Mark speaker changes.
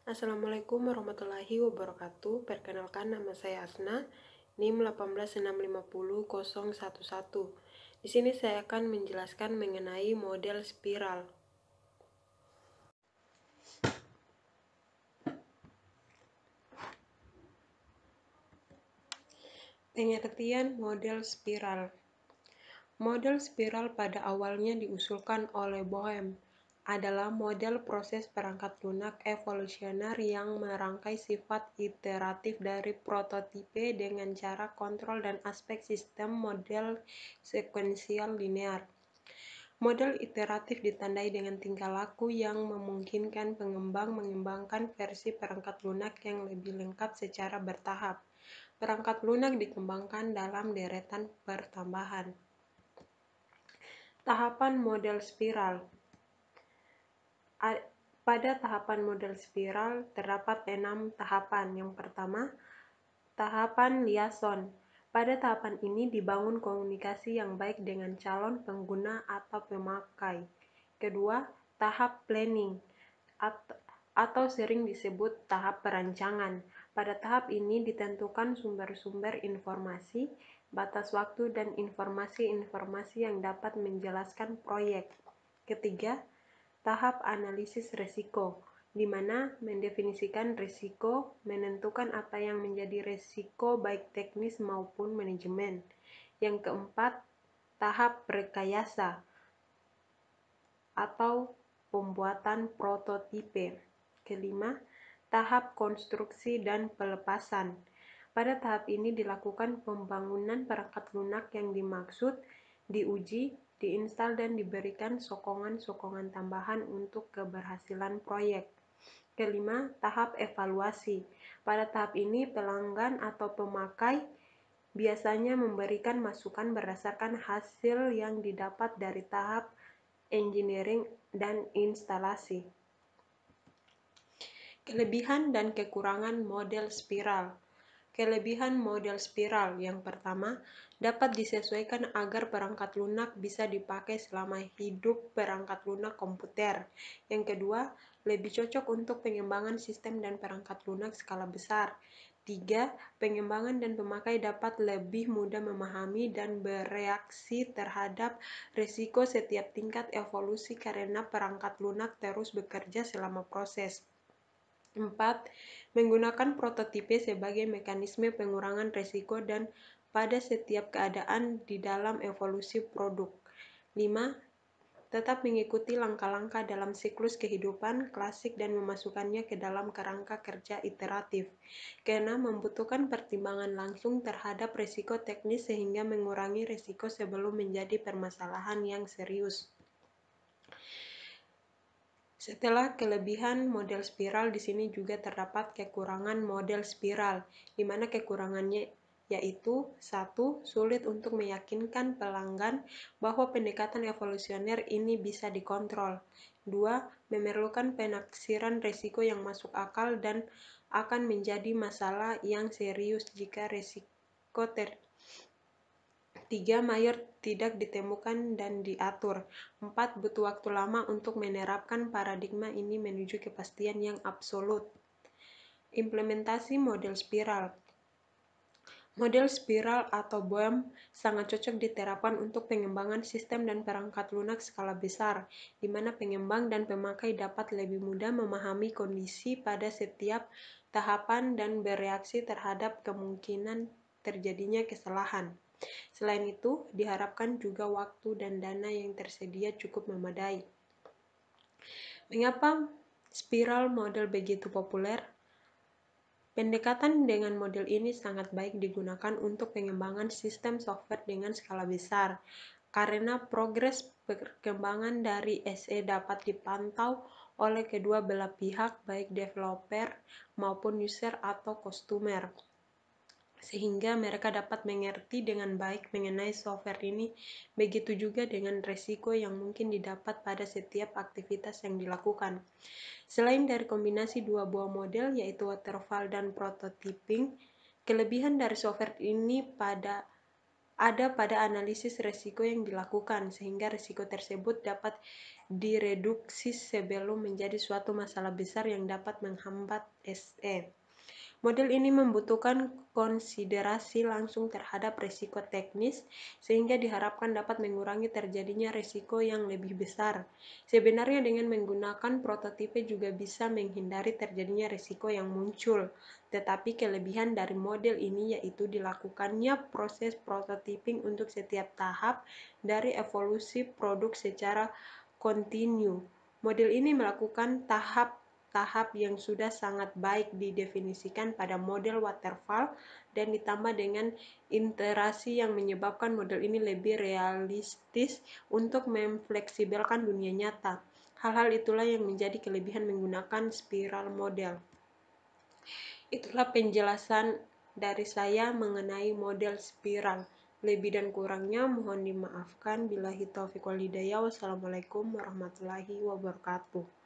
Speaker 1: Assalamualaikum warahmatullahi wabarakatuh. Perkenalkan, nama saya Asna, NIM 1850011. Di sini saya akan menjelaskan mengenai model spiral. Pengertian model spiral. Model spiral pada awalnya diusulkan oleh Bohm adalah model proses perangkat lunak evolusioner yang merangkai sifat iteratif dari prototipe dengan cara kontrol dan aspek sistem model sekuensial linear. Model iteratif ditandai dengan tingkah laku yang memungkinkan pengembang mengembangkan versi perangkat lunak yang lebih lengkap secara bertahap. Perangkat lunak dikembangkan dalam deretan pertambahan. Tahapan model spiral. Pada tahapan model spiral terdapat 6 tahapan. Yang pertama, tahapan liaison. Pada tahapan ini dibangun komunikasi yang baik dengan calon pengguna atau pemakai. Kedua, tahap planning atau sering disebut tahap perancangan. Pada tahap ini ditentukan sumber-sumber informasi, batas waktu, dan informasi-informasi yang dapat menjelaskan proyek. Ketiga, tahap analisis risiko, di mana mendefinisikan risiko, menentukan apa yang menjadi risiko baik teknis maupun manajemen. Yang keempat, tahap rekayasa atau pembuatan prototipe. Kelima, tahap konstruksi dan pelepasan. Pada tahap ini dilakukan pembangunan perangkat lunak yang dimaksud, diuji, diinstal, dan diberikan sokongan-sokongan tambahan untuk keberhasilan proyek. Kelima, tahap evaluasi. Pada tahap ini pelanggan atau pemakai biasanya memberikan masukan berdasarkan hasil yang didapat dari tahap engineering dan instalasi. Kelebihan dan kekurangan model spiral. Kelebihan model spiral yang pertama, dapat disesuaikan agar perangkat lunak bisa dipakai selama hidup perangkat lunak komputer. Yang kedua, lebih cocok untuk pengembangan sistem dan perangkat lunak skala besar. 3. Pengembangan dan pemakai dapat lebih mudah memahami dan bereaksi terhadap risiko setiap tingkat evolusi karena perangkat lunak terus bekerja selama proses. 4. Menggunakan prototipe sebagai mekanisme pengurangan risiko dan pada setiap keadaan di dalam evolusi produk. 5. Tetap mengikuti langkah-langkah dalam siklus kehidupan klasik dan memasukkannya ke dalam kerangka kerja iteratif. Karena membutuhkan pertimbangan langsung terhadap risiko teknis sehingga mengurangi risiko sebelum menjadi permasalahan yang serius. Setelah kelebihan model spiral, di sini juga terdapat kekurangan model spiral, di mana kekurangannya yaitu 1. Sulit untuk meyakinkan pelanggan bahwa pendekatan evolusioner ini bisa dikontrol. 2. Memerlukan penaksiran risiko yang masuk akal dan akan menjadi masalah yang serius jika risiko 3. Mayor tidak ditemukan dan diatur. 4. Butuh waktu lama untuk menerapkan paradigma ini menuju kepastian yang absolut. Implementasi model spiral. Model spiral atau BOM sangat cocok diterapkan untuk pengembangan sistem dan perangkat lunak skala besar, di mana pengembang dan pemakai dapat lebih mudah memahami kondisi pada setiap tahapan dan bereaksi terhadap kemungkinan terjadinya kesalahan. Selain itu, diharapkan juga waktu dan dana yang tersedia cukup memadai. Mengapa spiral model begitu populer? Pendekatan dengan model ini sangat baik digunakan untuk pengembangan sistem software dengan skala besar, karena progres perkembangan dari SE dapat dipantau oleh kedua belah pihak, baik developer maupun user atau customer, sehingga mereka dapat mengerti dengan baik mengenai software ini. Begitu juga dengan risiko yang mungkin didapat pada setiap aktivitas yang dilakukan. Selain dari kombinasi dua buah model, yaitu waterfall dan prototyping, kelebihan dari software ini pada ada pada analisis resiko yang dilakukan, sehingga resiko tersebut dapat direduksi sebelum menjadi suatu masalah besar yang dapat menghambat SE. Model ini membutuhkan konsiderasi langsung terhadap risiko teknis, sehingga diharapkan dapat mengurangi terjadinya risiko yang lebih besar. Sebenarnya dengan menggunakan prototipe juga bisa menghindari terjadinya risiko yang muncul, tetapi kelebihan dari model ini yaitu dilakukannya proses prototyping untuk setiap tahap dari evolusi produk secara kontinu. Model ini melakukan tahap yang sudah sangat baik didefinisikan pada model waterfall dan ditambah dengan iterasi yang menyebabkan model ini lebih realistis untuk memfleksibelkan dunia nyata. Hal-hal itulah yang menjadi kelebihan menggunakan spiral model. Itulah penjelasan dari saya mengenai model spiral. Lebih dan kurangnya mohon dimaafkan. Billahi taufiq wal hidayah. Wassalamualaikum warahmatullahi wabarakatuh.